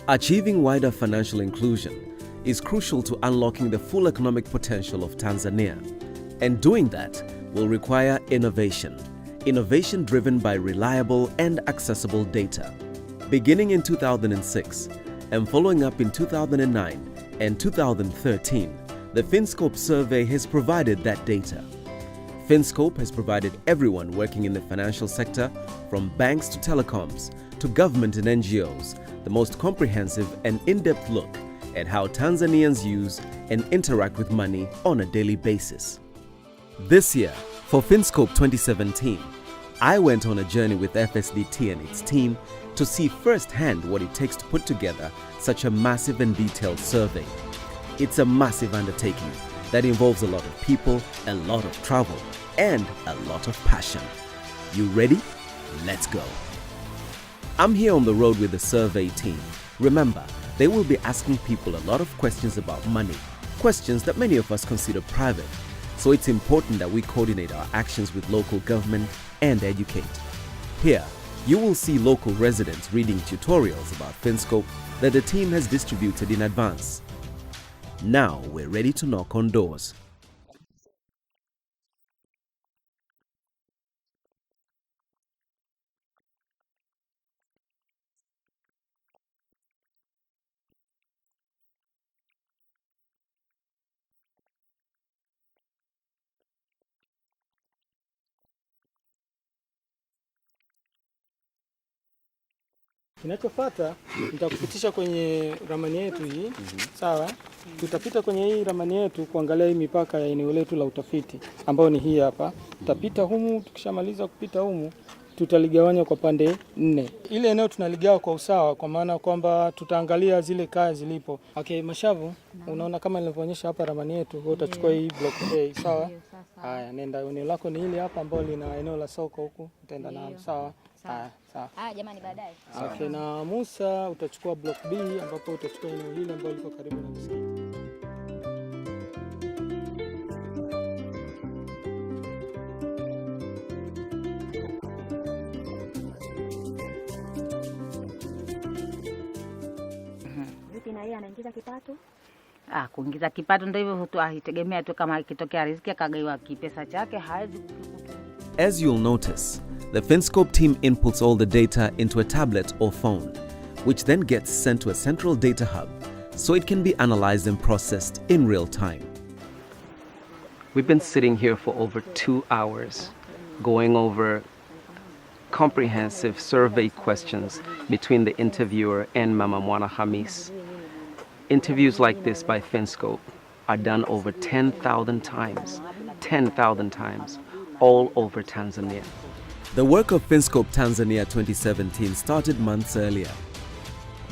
Achieving wider financial inclusion is crucial to unlocking the full economic potential of Tanzania. And doing that will require innovation driven by reliable and accessible data. Beginning in 2006 and following up in 2009 and 2013, the FinScope survey has provided that data. FinScope has provided everyone working in the financial sector, from banks to telecoms to government and NGOs, the most comprehensive and in-depth look at how Tanzanians use and interact with money on a daily basis. This year, for FinScope 2017, I went on a journey with FSDT and its team to see firsthand what it takes to put together such a massive and detailed survey. It's a massive undertaking that involves a lot of people, a lot of travel, and a lot of passion. You ready? Let's go. I'm here on the road with the survey team. Remember, they will be asking people a lot of questions about money, questions that many of us consider private. So it's important that we coordinate our actions with local government and educate. Here, you will see local residents reading tutorials about FinScope that the team has distributed in advance. Now we're ready to knock on doors. Kinachofuata nitakupitisha kwenye ramani yetu hii. Sawa? Tutapita kwenye hii ramani yetu kuangalia hii mipaka ya eneo letu la utafiti ambayo ni hii hapa. Tutapita humu, tukishamaliza kupita humu tutaligawanya kwa pande 4. Ile eneo tunaligawa kwa usawa, kwa maana kwamba tutaangalia zile kaya zilipo. Okay, Mashavu, unaona kama nilivyoonyesha hapa ramani yetu, wewe utachukua hii block A, sawa? Haya, nenda eneo lako ni hili hapa ambalo lina eneo la soko huku, utaenda nalo, sawa? Sawa. Jamani baadaye. Okay, na Musa utachukua block B ambapo utachukua eneo hili ambalo liko karibu na msikiti. Vipi na yeye anaingiza kipato? Kuingiza kipato ndio hivyo tu, ahitegemea tu kama ikitokea riziki akagaiwa kipesa chake hawezi. As you'll notice, the FinScope team inputs all the data into a tablet or phone, which then gets sent to a central data hub so it can be analyzed and processed in real time. We've been sitting here for over 2 hours, going over comprehensive survey questions between the interviewer and Mama Mwana Hamis. Interviews like this by FinScope are done over 10,000 times, all over Tanzania. The work of FinScope Tanzania 2017 started months earlier.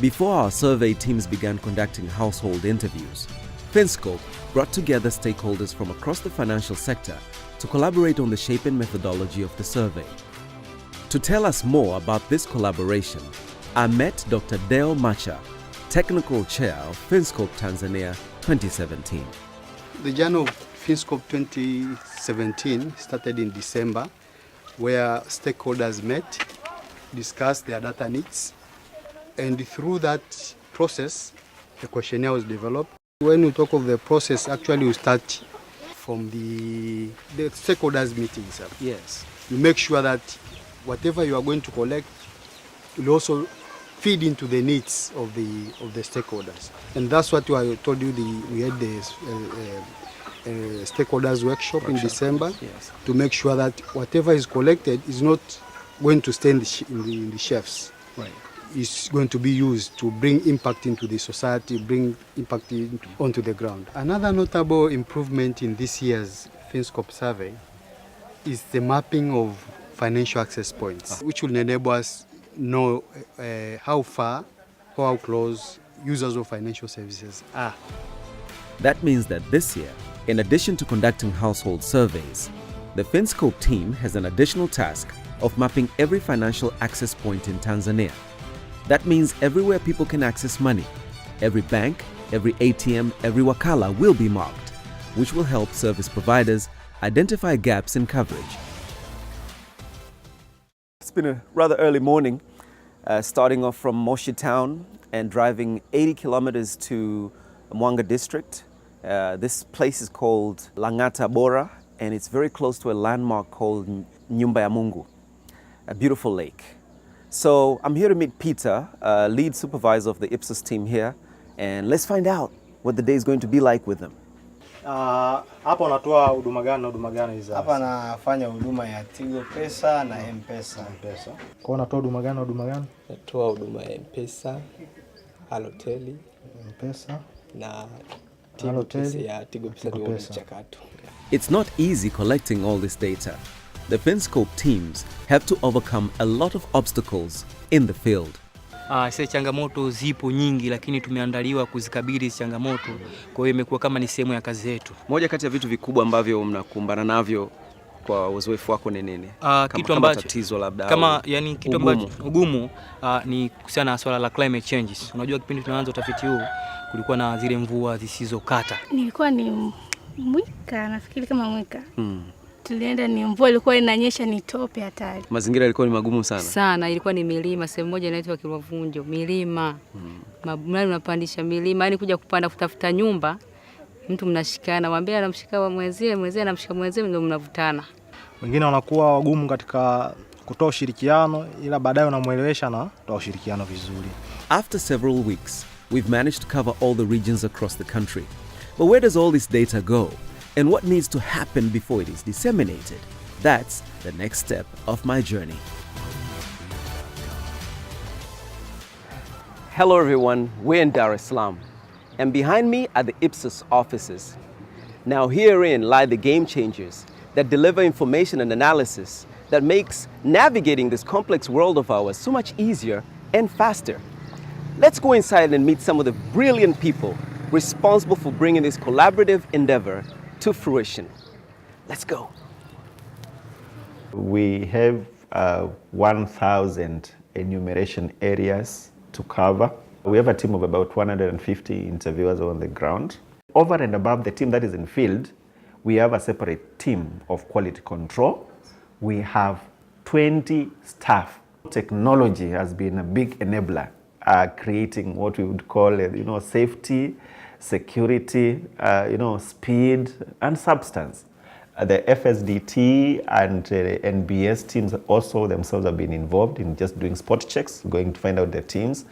Before our survey teams began conducting household interviews, FinScope brought together stakeholders from across the financial sector to collaborate on the shape and methodology of the survey. To tell us more about this collaboration, I met Dr. Deo Macha, Technical Chair of FinScope Tanzania 2017. The journey of FinScope 2017 started in December, where stakeholders met, discussed their data needs, and through that process, the questionnaire was developed. When we talk of the process, actually we start from the stakeholders meetings. Yes. You make sure that whatever you are going to collect will also feed into the needs of the stakeholders. And that's what I told you, we had the stakeholders workshop in December, yes, to make sure that whatever is collected is not going to stay in the shelves. Right. It's going to be used to bring impact into the society, bring impact onto the ground. Another notable improvement in this year's FinScope survey is the mapping of financial access points, which will enable us know how far or how close users of financial services are. That means that this year, in addition to conducting household surveys, the FinScope team has an additional task of mapping every financial access point in Tanzania. That means everywhere people can access money, every bank, every ATM, every wakala will be marked, which will help service providers identify gaps in coverage. It's been a rather early morning, starting off from Moshi Town and driving 80 kilometers to Mwanga district. This place is called Langata Bora, and it's very close to a landmark called Nyumba ya Mungu, a beautiful lake. So I'm here to meet Peter, lead supervisor of the Ipsos team here, and let's find out what the day is going to be like with them. Hapa unatoa huduma gani na huduma gani hizo? Hapa nafanya huduma ya Tigo Pesa na M-Pesa. M-Pesa. Kwa unatoa huduma gani na huduma gani? Natoa huduma ya M-Pesa, Halotel, M-Pesa na Tigo Pesa ya Tigo Pesa ndio mchakato. It's not easy collecting all this data. The FinScope teams have to overcome a lot of obstacles in the field. Sasa changamoto zipo nyingi, lakini tumeandaliwa kuzikabili changamoto. Kwa hiyo imekuwa kama ni sehemu ya kazi yetu. Moja kati ya vitu vikubwa ambavyo mnakumbana navyo kwa uzoefu wako ni nini? Kitu ambacho tatizo labda kama yani kitu ambacho ugumu ni kuhusiana na swala la climate changes. Unajua kipindi tunaanza utafiti huu kulikuwa na zile mvua zisizokata. Nilikuwa ni mwika, nafikiri kama mwika. Tulienda ni mvua ilikuwa inanyesha, ni tope hatari. Mazingira yalikuwa ni magumu sana. Sana, ilikuwa ni milima, sehemu moja inaitwa Kilwavunjo, milima. Mradi unapandisha milima, yani kuja kupanda kutafuta nyumba, mtu mnashikana, mwambie anamshika mwenzie, mwenzie anamshika mwenzie, ndio mnavutana. Wengine wanakuwa wagumu katika kutoa ushirikiano, ila baadaye unamuelewesha na kutoa ushirikiano vizuri. After several weeks, we've managed to cover all the regions across the country. But where does all this data go? And what needs to happen before it is disseminated? That's the next step of my journey. Hello everyone, we're in Dar es Salaam. And behind me are the Ipsos offices. Now herein lie the game changers that deliver information and analysis that makes navigating this complex world of ours so much easier and faster. Let's go inside and meet some of the brilliant people responsible for bringing this collaborative endeavor to fruition. Let's go. We have 1,000 enumeration areas to cover. We have a team of about 150 interviewers on the ground. Over and above the team that is in field, we have a separate team of quality control. We have 20 staff. Technology has been a big enabler, creating what we would call, safety, security, speed and substance. The FSDT and NBS teams also themselves have been involved in just doing spot checks, going to find out their teams.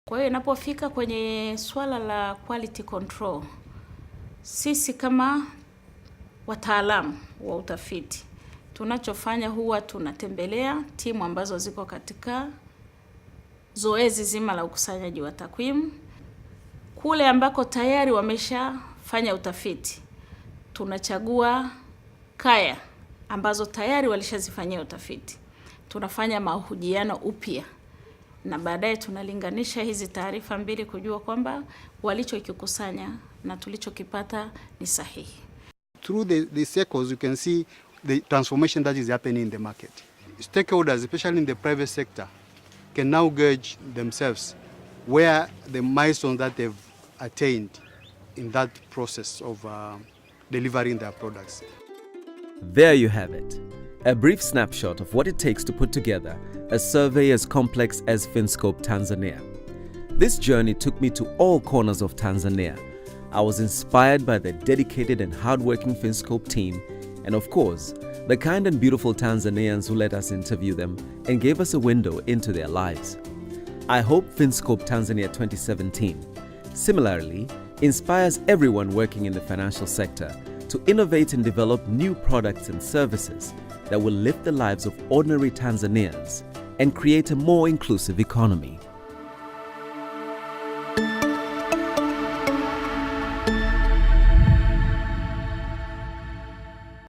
Kwa hiyo inapofika kwenye swala la quality control, sisi kama wataalamu wa utafiti, tunachofanya huwa tunatembelea timu ambazo ziko katika zoezi zima la ukusanyaji wa takwimu. Kule ambako tayari wameshafanya utafiti, tunachagua kaya ambazo tayari walishazifanyia utafiti. Tunafanya mahojiano upya na baadaye tunalinganisha hizi taarifa mbili kujua kwamba walichokikusanya na tulichokipata ni sahihi. Through the circles you can see the transformation that is happening in the market. Stakeholders, especially in the private sector, can now gauge themselves where the milestones that they've attained in that process of delivering their products. There you have it, a brief snapshot of what it takes to put together a survey as complex as FinScope Tanzania. This journey took me to all corners of Tanzania. I was inspired by the dedicated and hardworking FinScope team, and of course, the kind and beautiful Tanzanians who let us interview them and gave us a window into their lives. I hope FinScope Tanzania 2017 similarly inspires everyone working in the financial sector to innovate and develop new products and services that will lift the lives of ordinary Tanzanians and create a more inclusive economy.